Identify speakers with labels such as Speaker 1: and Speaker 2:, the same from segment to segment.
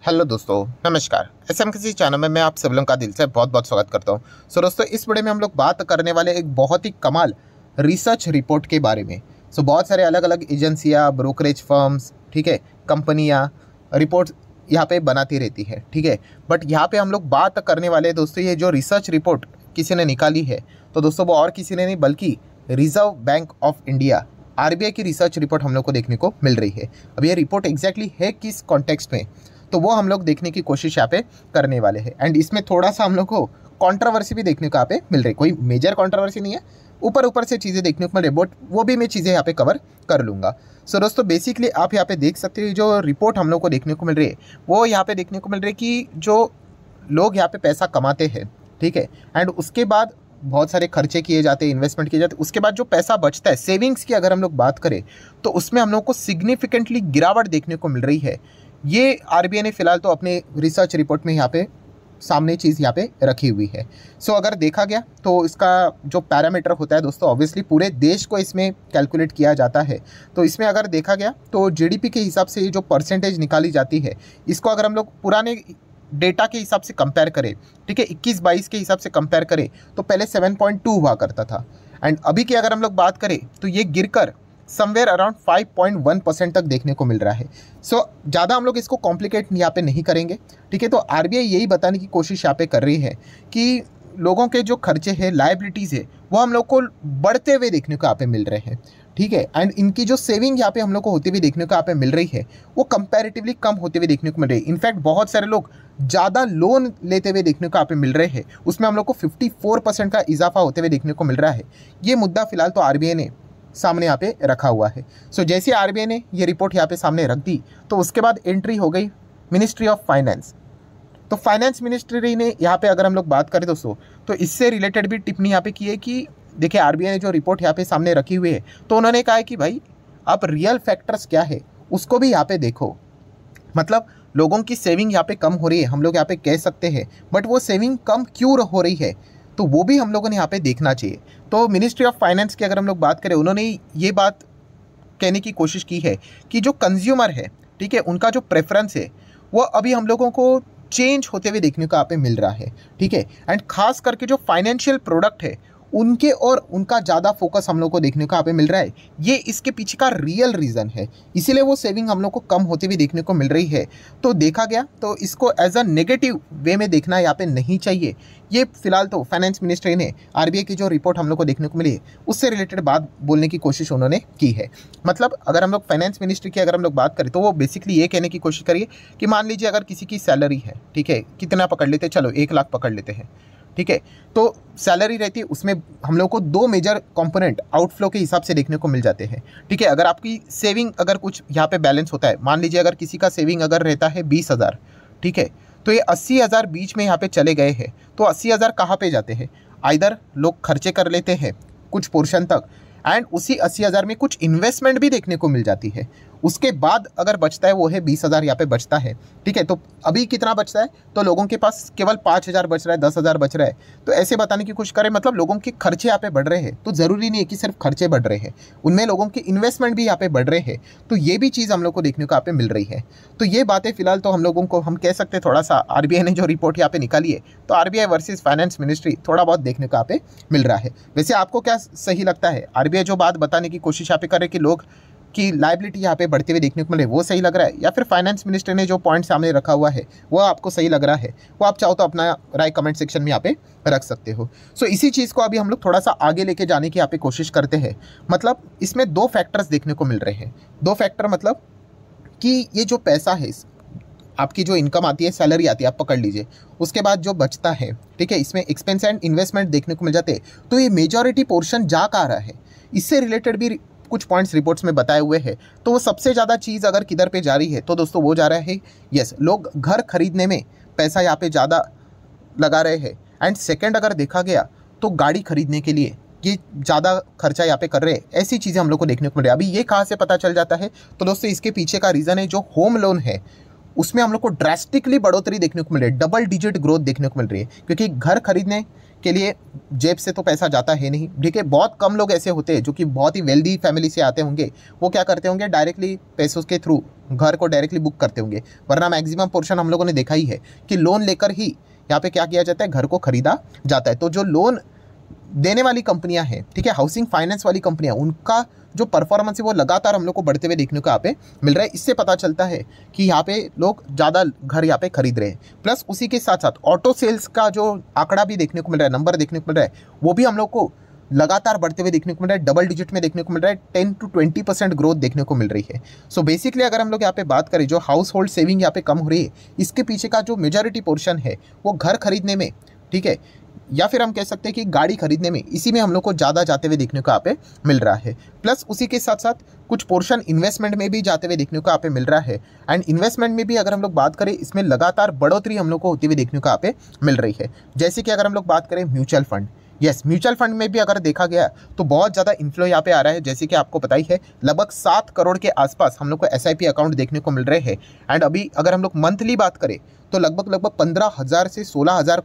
Speaker 1: Hello दोस्तों, नमस्कार। SMKC channel में मैं आप सब लोगों का दिल से बहुत बहुत स्वागत करता हूं। दोस्तों, इस वीडियो में हम लोग बात करने वाले एक बहुत ही कमाल रिसर्च रिपोर्ट के बारे में। बहुत सारे अलग अलग एजेंसियां, ब्रोकरेज फर्म्स, ठीक है, कंपनियां रिपोर्ट यहाँ पे बनाती रहती है, ठीक है। बट यहाँ पे हम लोग बात करने वाले हैं दोस्तों, ये जो रिसर्च रिपोर्ट किसी ने निकाली है, तो दोस्तों वो और किसी ने नहीं बल्कि reserve bank of India RBI की रिसर्च रिपोर्ट हम लोग को देखने को मिल रही है। अब ये रिपोर्ट एग्जैक्टली है किस कॉन्टेक्स्ट में, तो वो हम लोग देखने की कोशिश यहाँ पे करने वाले हैं। एंड इसमें थोड़ा सा हम लोग को कंट्रोवर्सी भी देखने को यहाँ पे मिल रही है। कोई मेजर कंट्रोवर्सी नहीं है, ऊपर ऊपर से चीज़ें देखने को मिल रही है, बट वो भी मैं चीज़ें यहाँ पे कवर कर लूँगा। दोस्तों, बेसिकली आप यहाँ पे देख सकते हो जो रिपोर्ट हम लोग को देखने को मिल रही है, वो यहाँ पे देखने को मिल रही है कि जो लोग यहाँ पे पैसा कमाते हैं, ठीक है, एंड उसके बाद बहुत सारे खर्चे किए जाते हैं, इन्वेस्टमेंट किए जाते हैं, उसके बाद जो पैसा बचता है, सेविंग्स की अगर हम लोग बात करें, तो उसमें हम लोग को सिग्निफिकेंटली गिरावट देखने को मिल रही है। ये आरबीआई ने फिलहाल तो अपने रिसर्च रिपोर्ट में यहाँ पे सामने चीज़ यहाँ पे रखी हुई है। अगर देखा गया तो इसका जो पैरामीटर होता है दोस्तों, ऑब्वियसली पूरे देश को इसमें कैलकुलेट किया जाता है। तो इसमें अगर देखा गया तो जीडीपी के हिसाब से ये जो परसेंटेज निकाली जाती है, इसको अगर हम लोग पुराने डेटा के हिसाब से कंपेयर करें, ठीक है, 21-22 के हिसाब से कंपेयर करें, तो पहले 7.2 हुआ करता था। एंड अभी की अगर हम लोग बात करें तो ये गिरकर समवेयर अराउंड 5.1% तक देखने को मिल रहा है। ज़्यादा हम लोग इसको कॉम्प्लिकेट यहाँ पे नहीं करेंगे, ठीक है। तो आरबीआई यही बताने की कोशिश यहाँ पे कर रही है कि लोगों के जो खर्चे हैं, लायबिलिटीज़ है, वो हम लोग को बढ़ते हुए देखने को यहाँ पे मिल रहे हैं, ठीक है। एंड इनकी जो सेविंग यहाँ पे हम लोग को होती हुई देखने को यहाँ पे मिल रही है, वो कंपैरेटिवली कम होते हुए देखने को मिल रही है। इनफैक्ट बहुत सारे लोग ज़्यादा लोन लेते हुए देखने को यहाँ पे मिल रहे हैं, उसमें हम लोग को 54% का इजाफा होते हुए देखने को मिल रहा है। ये मुद्दा फिलहाल तो आरबीआई ने सामने यहाँ पे रखा हुआ है। जैसे आरबीआई ने ये रिपोर्ट यहाँ पे सामने रख दी, तो उसके बाद एंट्री हो गई मिनिस्ट्री ऑफ फाइनेंस। तो फाइनेंस मिनिस्ट्री ने यहाँ पे अगर हम लोग बात करें दोस्तों, तो इससे रिलेटेड भी टिप्पणी यहाँ पे की है कि देखिए, आरबीआई ने जो रिपोर्ट यहाँ पे सामने रखी हुई है, तो उन्होंने कहा है कि भाई आप रियल फैक्टर्स क्या है उसको भी यहाँ पे देखो। मतलब लोगों की सेविंग यहाँ पे कम हो रही है, हम लोग यहाँ पे कह सकते हैं, बट वो सेविंग कम क्यों हो रही है, तो वो भी हम लोगों ने यहाँ पे देखना चाहिए। तो मिनिस्ट्री ऑफ फाइनेंस की अगर हम लोग बात करें, उन्होंने ये बात कहने की कोशिश की है कि जो कंज्यूमर है, ठीक है, उनका जो प्रेफरेंस है वो अभी हम लोगों को चेंज होते हुए देखने को यहाँ पे मिल रहा है, ठीक है। एंड खास करके जो फाइनेंशियल प्रोडक्ट है उनके और उनका ज़्यादा फोकस हम लोग को देखने को यहाँ पे मिल रहा है। ये इसके पीछे का रियल रीज़न है, इसीलिए वो सेविंग हम लोग को कम होती हुई देखने को मिल रही है। तो देखा गया तो इसको एज अ नेगेटिव वे में देखना यहाँ पे नहीं चाहिए। ये फिलहाल तो फाइनेंस मिनिस्ट्री ने आरबीआई की जो रिपोर्ट हम लोग को देखने को मिली है, उससे रिलेटेड बात बोलने की कोशिश उन्होंने की है। मतलब अगर हम लोग फाइनेंस मिनिस्ट्री की अगर हम लोग बात करें, तो वो बेसिकली ये कहने की कोशिश करिए कि मान लीजिए अगर किसी की सैलरी है, ठीक है, कितना पकड़ लेते हैं, चलो 1 लाख पकड़ लेते हैं, ठीक है। तो सैलरी रहती है, उसमें हम लोग को 2 मेजर कंपोनेंट आउटफ्लो के हिसाब से देखने को मिल जाते हैं, ठीक है। अगर आपकी सेविंग अगर कुछ यहाँ पे बैलेंस होता है, मान लीजिए अगर किसी का सेविंग अगर रहता है 20,000, ठीक है, तो ये 80,000 बीच में यहाँ पे चले गए हैं, तो 80,000 कहाँ पे जाते हैं, आइदर लोग खर्चे कर लेते हैं कुछ पोर्शन तक, एंड उसी 80,000 में कुछ इन्वेस्टमेंट भी देखने को मिल जाती है। उसके बाद अगर बचता है वो है 20,000 यहाँ पे बचता है, ठीक है। तो अभी कितना बचता है, तो लोगों के पास केवल 5,000 बच रहा है, 10,000 बच रहा है। तो ऐसे बताने की कोशिश करें, मतलब लोगों के खर्चे यहाँ पे बढ़ रहे हैं, तो ज़रूरी नहीं है कि सिर्फ खर्चे बढ़ रहे हैं, उनमें लोगों के इन्वेस्टमेंट भी यहाँ पे बढ़ रहे हैं। तो ये भी चीज़ हम लोग को देखने को यहाँ पे मिल रही है। तो ये बातें फिलहाल तो हम लोगों को हम कह सकते हैं, थोड़ा सा आरबीआई ने जो रिपोर्ट यहाँ पे निकाली है, तो आरबीआई वर्सेस फाइनेंस मिनिस्ट्री थोड़ा बहुत देखने को यहाँ पे मिल रहा है। वैसे आपको क्या सही लगता है, आरबीआई जो बात बताने की कोशिश यहाँ पे करे कि लोग की लायबिलिटी यहाँ पे बढ़ते हुए देखने को मिले, वो सही लग रहा है, या फिर फाइनेंस मिनिस्टर ने जो पॉइंट सामने रखा हुआ है वो आपको सही लग रहा है? वो आप चाहो तो अपना राय कमेंट सेक्शन में यहाँ पे रख सकते हो। इसी चीज़ को अभी हम लोग थोड़ा सा आगे लेके जाने की यहाँ पे कोशिश करते हैं। मतलब इसमें 2 फैक्टर्स देखने को मिल रहे हैं। 2 फैक्टर मतलब कि ये जो पैसा है, आपकी जो इनकम आती है, सैलरी आती है, आप पकड़ लीजिए, उसके बाद जो बचता है, ठीक है, इसमें एक्सपेंस एंड इन्वेस्टमेंट देखने को मिल जाते हैं। तो ये मेजॉरिटी पोर्शन जा कहाँ रहा है, इससे रिलेटेड भी कुछ पॉइंट्स रिपोर्ट्स में बताए हुए हैं। तो वो सबसे ज़्यादा चीज़ अगर किधर पे जा रही है, तो दोस्तों वो जा रहा है, यस, लोग घर खरीदने में पैसा यहाँ पे ज़्यादा लगा रहे हैं। एंड सेकंड अगर देखा गया तो गाड़ी खरीदने के लिए ये ज़्यादा खर्चा यहाँ पे कर रहे हैं। ऐसी चीज़ें हम लोग को देखने को मिल रही है। अभी ये कहाँ से पता चल जाता है, तो दोस्तों इसके पीछे का रीज़न है जो होम लोन है, उसमें हम लोग को ड्रास्टिकली बढ़ोतरी देखने को मिल रही है, डबल डिजिट ग्रोथ देखने को मिल रही है। क्योंकि घर खरीदने के लिए जेब से तो पैसा जाता है नहीं, ठीक है। बहुत कम लोग ऐसे होते हैं जो कि बहुत ही वेल्दी फैमिली से आते होंगे, वो क्या करते होंगे, डायरेक्टली पैसों के थ्रू घर को डायरेक्टली बुक करते होंगे। वरना मैक्सिमम पोर्शन हम लोगों ने देखा ही है कि लोन लेकर ही यहाँ पे क्या किया जाता है, घर को खरीदा जाता है। तो जो लोन देने वाली कंपनियां हैं, ठीक है, हाउसिंग फाइनेंस वाली कंपनियां, उनका जो परफॉर्मेंस है वो लगातार हम लोग को बढ़ते हुए देखने को यहाँ पे मिल रहा है। इससे पता चलता है कि यहाँ पे लोग ज़्यादा घर यहाँ पे खरीद रहे हैं। प्लस उसी के साथ साथ ऑटो सेल्स का जो आंकड़ा भी देखने को मिल रहा है, नंबर देखने को मिल रहा है, वो भी हम लोग को लगातार बढ़ते हुए देखने को मिल रहा है, डबल डिजिट में देखने को मिल रहा है, 10 to 20% ग्रोथ देखने को मिल रही है। सो बेसिकली अगर हम लोग यहाँ पे बात करें, जो हाउस होल्ड सेविंग यहाँ पे कम हो रही है, इसके पीछे का जो मेजॉरिटी पोर्शन है वो घर खरीदने में, ठीक है, या फिर हम कह सकते हैं कि गाड़ी खरीदने में, इसी में हम लोग को ज़्यादा जाते हुए देखने को यहाँ पे मिल रहा है। प्लस उसी के साथ साथ कुछ पोर्शन इन्वेस्टमेंट में भी जाते हुए देखने को यहाँ पे मिल रहा है। एंड इन्वेस्टमेंट में भी अगर हम लोग बात करें, इसमें लगातार बढ़ोतरी हम लोग को होती हुई देखने को यहाँ पे मिल रही है। जैसे कि अगर हम लोग बात करें mutual fund, yes, mutual fund में भी अगर देखा गया तो बहुत ज़्यादा इन्फ्लो यहाँ पे आ रहा है। जैसे कि आपको पता ही है, लगभग 7 करोड़ के आसपास हम लोग को SIP अकाउंट देखने को मिल रहे हैं। एंड अभी अगर हम लोग मंथली बात करें तो लगभग 15,000 से 16,000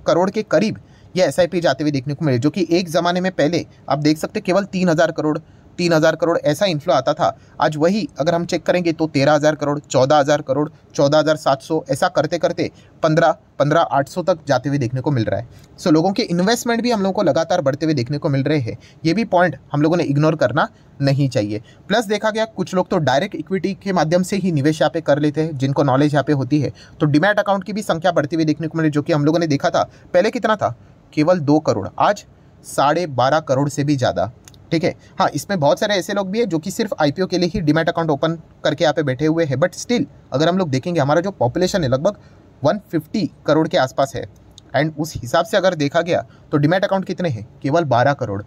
Speaker 1: करोड़ के करीब ये SIP जाते हुए देखने को मिले, जो कि एक ज़माने में पहले आप देख सकते केवल 3,000 करोड़ ऐसा इन्फ्लो आता था। आज वही अगर हम चेक करेंगे तो 13,000 करोड़, 14,000 करोड़, 14,700, ऐसा करते करते 15,800 तक जाते हुए देखने को मिल रहा है। सो लोगों के इन्वेस्टमेंट भी हम लोगों को लगातार बढ़ते हुए देखने को मिल रहे हैं। ये भी पॉइंट हम लोगों ने इग्नोर करना नहीं चाहिए। प्लस देखा गया कुछ लोग तो डायरेक्ट इक्विटी के माध्यम से ही निवेश यहाँ पे कर लेते हैं, जिनको नॉलेज यहाँ पे होती है। तो डीमैट अकाउंट की भी संख्या बढ़ती हुई देखने को मिली, जो कि हम लोगों ने देखा था पहले कितना था, केवल 2 करोड़, आज 12.5 करोड़ से भी ज़्यादा, ठीक है। हाँ, इसमें बहुत सारे ऐसे लोग भी हैं जो कि सिर्फ IPO के लिए ही डीमैट अकाउंट ओपन करके यहाँ पे बैठे हुए हैं। बट स्टिल अगर हम लोग देखेंगे, हमारा जो पॉपुलेशन है लगभग 150 करोड़ के आसपास है। एंड उस हिसाब से अगर देखा गया तो डीमैट अकाउंट कितने हैं, केवल 12 करोड़,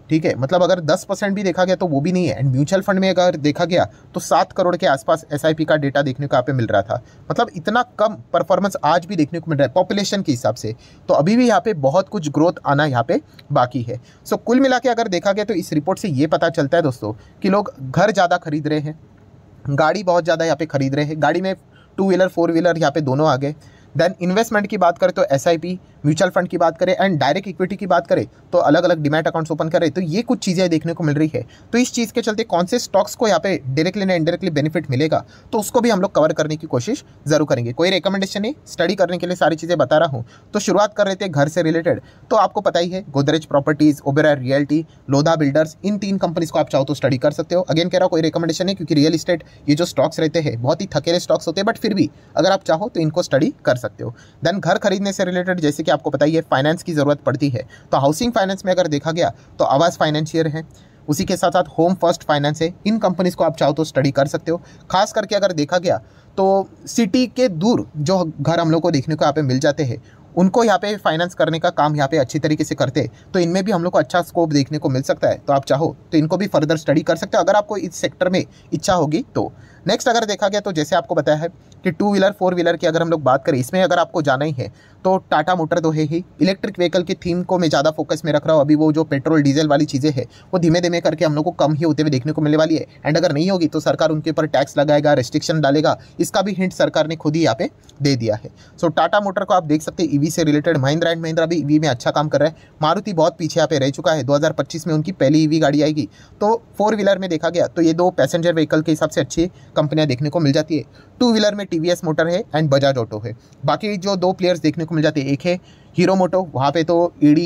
Speaker 1: ठीक है। मतलब अगर 10% भी देखा गया तो वो भी नहीं है। एंड म्यूचुअल फंड में अगर देखा गया तो 7 करोड़ के आसपास SIP का डेटा देखने को यहाँ पे मिल रहा था। मतलब इतना कम परफॉर्मेंस आज भी देखने को मिल रहा है पॉपुलेशन के हिसाब से। तो अभी भी यहाँ पे बहुत कुछ ग्रोथ आना यहाँ पे बाकी है। सो कुल मिला के अगर देखा गया तो इस रिपोर्ट से ये पता चलता है दोस्तों कि लोग घर ज़्यादा खरीद रहे हैं, गाड़ी बहुत ज़्यादा यहाँ पे खरीद रहे हैं। गाड़ी में 2 व्हीलर 4 व्हीलर यहाँ पे दोनों आ गए। देन इन्वेस्टमेंट की बात करें तो SIP, म्यूचुअल फंड की बात करें एंड डायरेक्ट इक्विटी की बात करें तो अलग अलग डीमैट अकाउंट्स ओपन करें, तो ये कुछ चीज़ें देखने को मिल रही है। तो इस चीज़ के चलते कौन से स्टॉक्स को यहाँ पे डायरेक्टली या इनडायरेक्टली बेनिफिट मिलेगा, तो उसको भी हम लोग कवर करने की कोशिश जरूर करेंगे। कोई रिकमेंडेशन नहीं, स्टडी करने के लिए सारी चीज़ें बता रहा हूँ। तो शुरुआत कर रहे थे घर से रिलेटेड, तो आपको पता ही है Godrej properties, Oberoi realty, Lodha builders, इन 3 कंपनीज को आप चाहो तो स्टडी कर सकते हो। अगेन कह रहा हूँ, कोई रिकमेंडेशन नहीं, क्योंकि रियल इस्टेट ये जो स्टॉक्स रहते हैं बहुत ही थकेले स्टॉक्स होते हैं, बट फिर भी अगर आप चाहो तो इनको स्टडी कर सकते हो। देन घर खरीदने से रिलेटेड जैसे कि आपको पता ही है फाइनेंस की ज़रूरत पड़ती है, तो हाउसिंग फाइनेंस में अगर देखा गया तो आवास फाइनेंशियर है, उसी के साथ साथ होम फर्स्ट फाइनेंस है। इन कंपनीज को आप चाहो तो स्टडी कर सकते हो। खास करके अगर देखा गया तो सिटी के दूर जो घर हम लोग को देखने को यहाँ पे मिल जाते हैं, उनको यहाँ पे फाइनेंस करने का काम यहाँ पे अच्छी तरीके से करते, तो इनमें भी हम लोग को अच्छा स्कोप देखने को मिल सकता है। तो आप चाहो तो इनको भी फर्दर स्टडी कर सकते हो अगर आपको इस सेक्टर में इच्छा होगी तो। नेक्स्ट अगर देखा गया तो जैसे आपको बताया है कि 2 व्हीलर 4 व्हीलर की अगर हम लोग बात करें, इसमें अगर आपको जाना ही है तो टाटा मोटर तो है ही। इलेक्ट्रिक व्हीकल की थीम को मैं ज़्यादा फोकस में रख रहा हूँ। अभी वो जो पेट्रोल डीजल वाली चीज़ें हैं वो धीमे धीमे करके हम लोग को कम ही होते हुए देखने को मिलने वाली है। एंड अगर नहीं होगी तो सरकार उनके ऊपर टैक्स लगाएगा, रेस्ट्रिक्शन डालेगा, इसका भी हिंट सरकार ने खुद ही यहाँ पे दे दिया है। सो टाटा मोटर को आप देख सकते हैं ईवी से रिलेटेड। महिंद्रा एंड महिंद्रा भी ईवी में अच्छा काम कर रहा है। मारुति बहुत पीछे यहाँ पे रह चुका है, 2025 में उनकी पहली ईवी गाड़ी आएगी। तो 4 व्हीलर में देखा गया तो ये 2 पैसेंजर व्हीकल के हिसाब से अच्छी कंपनियां देखने को मिल जाती है। 2 व्हीलर में TVS मोटर है एंड बजाज ऑटो है। बाकी जो 2 प्लेयर्स देखने को मिल जाते हैं, एक है हीरो मोटो, वहाँ पे तो ED,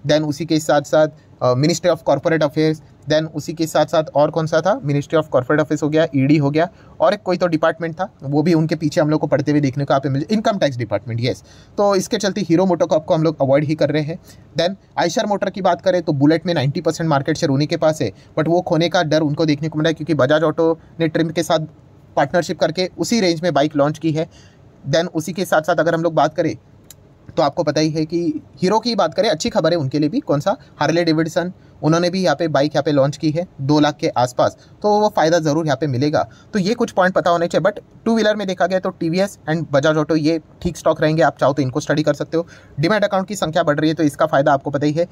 Speaker 1: देन उसी के साथ साथ ministry of corporate affairs, then उसी के साथ साथ और कौन सा था, मिनिस्ट्री ऑफ कॉर्पोरेट अफेयर्स हो गया, ED हो गया, और एक कोई तो डिपार्टमेंट था, वो भी उनके पीछे हम लोग को पढ़ते हुए देखने को यहाँ पे मिल, इनकम टैक्स डिपार्टमेंट, येस। तो इसके चलते हीरो मोटो को आपको हम लोग अवॉइड ही कर रहे हैं। देन आयशर मोटर की बात करें तो बुलेट में 90% मार्केट शेयर उन्हीं के पास है, बट वो खोने का डर उनको देखने को मिला है क्योंकि बजाज ऑटो ने ट्रिम के साथ पार्टनरशिप करके उसी रेंज में बाइक लॉन्च की है। देन उसी के साथ साथ अगर हम लोग बात करें तो आपको पता ही है कि हीरो की बात करें, अच्छी खबर है उनके लिए भी, कौन सा, हार्ले डेविडसन, उन्होंने भी यहाँ पे बाइक यहाँ पे लॉन्च की है 2 लाख के आसपास, तो वो फ़ायदा ज़रूर यहाँ पे मिलेगा। तो ये कुछ पॉइंट पता होने चाहिए। बट 2 व्हीलर में देखा गया तो TVS एंड बजाज ऑटो ये ठीक स्टॉक रहेंगे, आप चाहो तो इनको स्टडी कर सकते हो। डीमैट अकाउंट की संख्या बढ़ रही है तो इसका फ़ायदा आपको पता ही है।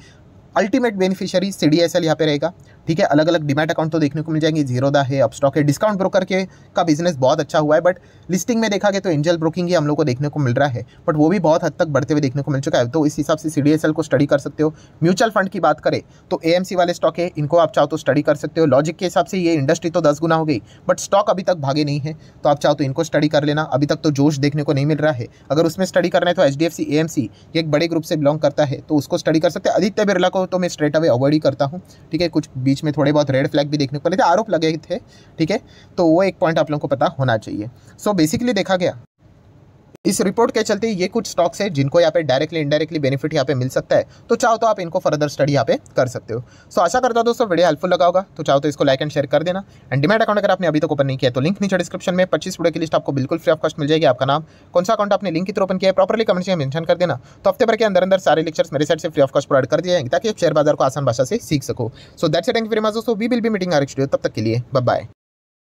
Speaker 1: अल्टीमेट बेनिफिशियरी CDSL यहाँ पे रहेगा। ठीक है। अलग अलग डीमैट अकाउंट तो देखने को मिल जाएंगे, जीरोदा है, अपस्टॉक है, डिस्काउंट ब्रोकर के का बिजनेस बहुत अच्छा हुआ है, बट लिस्टिंग में देखा गया तो एंजल ब्रोकिंग ही हम लोग को देखने को मिल रहा है, बट वो भी बहुत हद तक बढ़ते हुए देखने को मिल चुका है। तो इस हिसाब से CDSL को स्टडी कर सकते हो। म्यूचुअल फंड की बात करें तो AMC वाले स्टॉक है, इनको आप चाहो तो स्टडी कर सकते हो। लॉजिक के हिसाब से ये इंडस्ट्री तो 10 गुना हो गई, बट स्टॉक अभी तक भागे नहीं है, तो आप चाहो तो इनको स्टडी कर लेना। अभी तक तो जोश देखने को नहीं मिल रहा है। अगर उसमें स्टडी करना है तो HDFC AMC ये एक बड़े ग्रुप से बिलोंग करता है, तो उसको स्टडी कर सकते हैं। आदित्य बिरला को तो मैं स्ट्रेट अवे अवॉइड ही करता हूँ, ठीक है। कुछ बीच में थोड़े बहुत रेड फ्लैग भी देखने को मिले थे, आरोप लगे थे, ठीक है। तो वो एक पॉइंट आप लोगों को पता होना चाहिए। सो बेसिकली देखा गया इस रिपोर्ट के चलते ये कुछ स्टॉक्स है जिनको यहाँ पे डायरेक्टली इनडायरेक्टली बेनिफिट यहाँ पे मिल सकता है, तो चाहो तो आप इनको फर्दर स्टडी यहाँ पे कर सकते हो। सो आशा करता हूँ दोस्तों वीडियो हेल्पफुल लगा होगा, तो चाहो तो इसको लाइक एंड शेयर कर देना। एंड डीमैट अकाउंट अगर आपने अभी तक ओपन नहीं किया तो लिंक नीचे डिस्क्रिप्शन में 25 वीडियो की लिस्ट आपको बिल्कुल फ्री ऑफ कॉस्ट मिल जाएगी। आपका नाम, कौन सा अकाउंट आपने लिंक की ओपन किया है, प्रॉपर्ली कमेंट में मेंशन कर देना। तो हफ्ते भर के अंदर सारे लेक्चर्स मेरे साइड से फ्री ऑफ कॉस्ट प्रोवाइड कर दिए जाएंगे, ताकि आप शेयर बाजार को आसान भाषा से सीख सको। So that's it, thank you very much दोस्तों, we will be meeting our next video. तब तक के लिए बाय बाय।